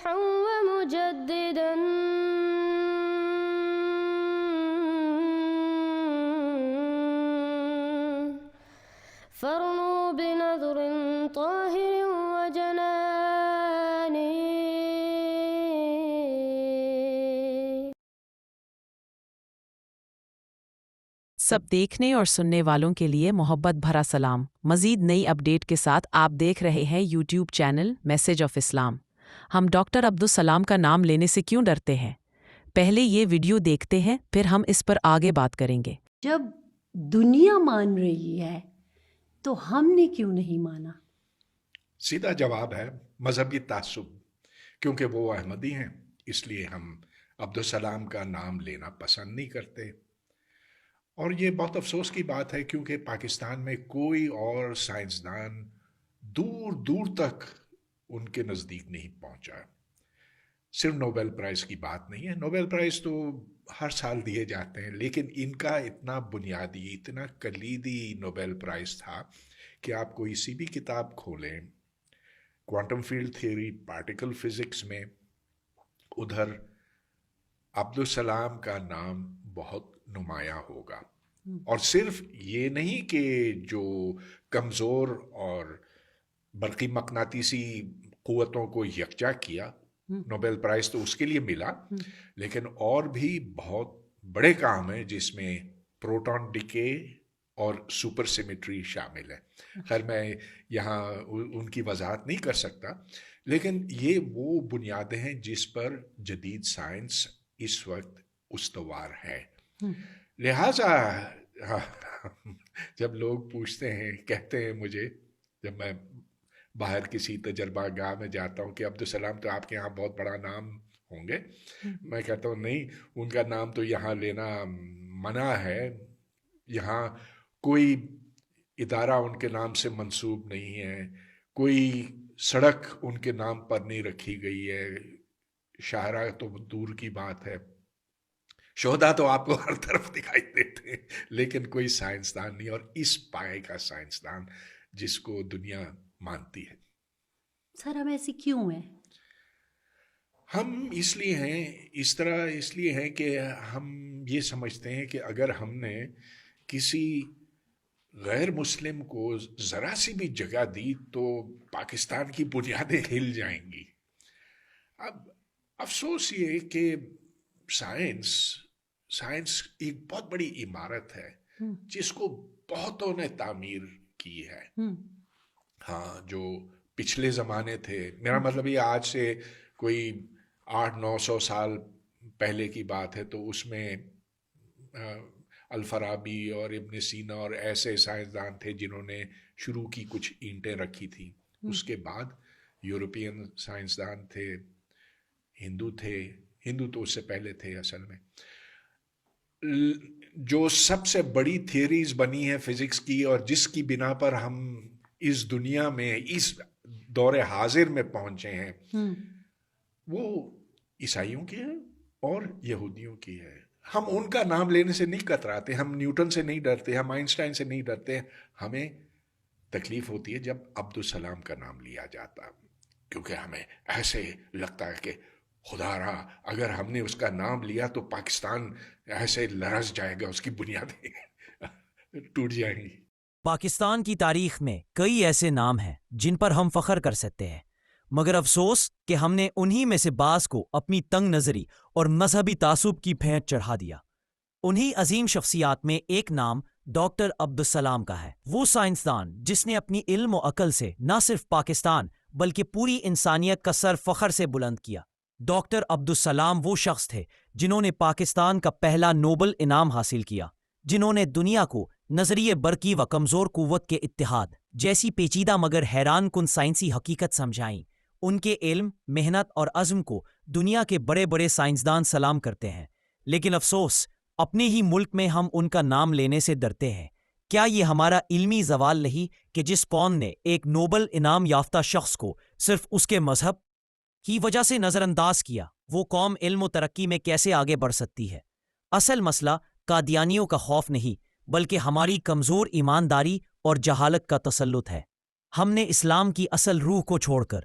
مصلحا ومجددا فارنوا بنظر طاهر وجنان. سب دیکھنے اور سننے والوں کے لیے محبت بھرا سلام. مزید نئی اپڈیٹ کے ساتھ آپ دیکھ رہے ہیں یوٹیوب چینل میسج آف اسلام. ہم ڈاکٹر عبدالسلام کا نام لینے سے کیوں ڈرتے ہیں؟ پہلے یہ ویڈیو دیکھتے ہیں، پھر ہم اس پر آگے بات کریں گے. جب دنیا مان رہی ہے تو ہم نے کیوں نہیں مانا؟ سیدھا جواب ہے مذہبی تعصب. کیونکہ وہ احمدی ہیں اس لیے ہم عبدالسلام کا نام لینا پسند نہیں کرتے. اور یہ بہت افسوس کی بات ہے کیونکہ پاکستان میں کوئی اور سائنسدان دور دور تک ان کے نزدیک نہیں پہنچا. صرف نوبل پرائز کی بات نہیں ہے، نوبل پرائز تو ہر سال دیے جاتے ہیں، لیکن ان کا اتنا بنیادی، اتنا کلیدی نوبل پرائز تھا کہ آپ کوئی سی بھی کتاب کھولیں quantum field theory, particle physics میں، ادھر عبدالسلام کا نام بہت نمایاں ہوگا. اور صرف یہ نہیں کہ جو کمزور اور برقی مقناطیسی قوتوں کو یکجا کیا، نوبل پرائز تو اس کے لیے ملا، لیکن اور بھی بہت بڑے کام ہیں جس میں پروٹون ڈیکے اور سپر سیمیٹری شامل ہے. خیر میں یہاں ان کی وضاحت نہیں کر سکتا، لیکن یہ وہ بنیادیں ہیں جس پر جدید سائنس اس وقت استوار ہے. لہٰذا جب لوگ پوچھتے ہیں، کہتے ہیں مجھے، جب میں باہر کسی تجربہ گاہ میں جاتا ہوں کہ عبدالسلام تو آپ کے یہاں بہت بڑا نام ہوں گے، میں کہتا ہوں نہیں، ان کا نام تو یہاں لینا منع ہے. یہاں کوئی ادارہ ان کے نام سے منسوب نہیں ہے، کوئی سڑک ان کے نام پر نہیں رکھی گئی ہے، شاہراہ تو دور کی بات ہے، شہداء تو آپ کو ہر طرف دکھائی دیتے ہیں، لیکن کوئی سائنسدان نہیں، اور اس پائے کا سائنسدان جس کو دنیا مانتی ہے. سر ہم ایسی کیوں ہیں؟ ہم اس لیے ہیں، اس طرح اس لیے ہیں کہ ہم یہ سمجھتے ہیں کہ اگر ہم نے کسی غیر مسلم کو ذرا سی بھی جگہ دی تو پاکستان کی بنیادیں ہل جائیں گی. اب افسوس یہ کہ سائنس ایک بہت بڑی عمارت ہے جس کو بہتوں نے تعمیر کی ہے. ہاں، جو پچھلے زمانے تھے، میرا مطلب یہ آج سے کوئی 800-900 سال پہلے کی بات ہے، تو اس میں الفارابی اور ابن سینا اور ایسے سائنسدان تھے جنہوں نے شروع کی کچھ اینٹیں رکھی تھیں. اس کے بعد یورپین سائنسدان تھے، ہندو تو اس سے پہلے تھے. اصل میں جو سب سے بڑی تھیوریز بنی ہیں فزکس کی اور جس کی بنا پر ہم اس دنیا میں اس دور حاضر میں پہنچے ہیں، وہ عیسائیوں کی ہے اور یہودیوں کی ہے. ہم ان کا نام لینے سے نہیں کتراتے، ہم نیوٹن سے نہیں ڈرتے، ہم آئنسٹائن سے نہیں ڈرتے. ہمیں تکلیف ہوتی ہے جب عبدالسلام کا نام لیا جاتا، کیونکہ ہمیں ایسے لگتا ہے کہ خدا رہا اگر ہم نے اس کا نام لیا تو پاکستان ایسے لرز جائے گا، اس کی بنیادیں ٹوٹ جائیں گی. پاکستان کی تاریخ میں کئی ایسے نام ہیں جن پر ہم فخر کر سکتے ہیں، مگر افسوس کہ ہم نے انہی میں سے بعض کو اپنی تنگ نظری اور مذہبی تعصب کی پھینٹ چڑھا دیا. انہی عظیم شخصیات میں ایک نام ڈاکٹر عبدالسلام کا ہے، وہ سائنسدان جس نے اپنی علم و عقل سے نہ صرف پاکستان بلکہ پوری انسانیت کا سر فخر سے بلند کیا. ڈاکٹر عبدالسلام وہ شخص تھے جنہوں نے پاکستان کا پہلا نوبل انعام حاصل کیا، جنہوں نے دنیا کو نظریے برقی و کمزور قوت کے اتحاد جیسی پیچیدہ مگر حیران کن سائنسی حقیقت سمجھائیں. ان کے علم، محنت اور عزم کو دنیا کے بڑے بڑے سائنسدان سلام کرتے ہیں، لیکن افسوس اپنے ہی ملک میں ہم ان کا نام لینے سے ڈرتے ہیں. کیا یہ ہمارا علمی زوال نہیں کہ جس قوم نے ایک نوبل انعام یافتہ شخص کو صرف اس کے مذہب کی وجہ سے نظر انداز کیا، وہ قوم علم و ترقی میں کیسے آگے بڑھ سکتی ہے؟ اصل مسئلہ قادیانیوں کا خوف نہیں بلکہ ہماری کمزور ایمانداری اور جہالت کا تسلط ہے. ہم نے اسلام کی اصل روح کو چھوڑ کر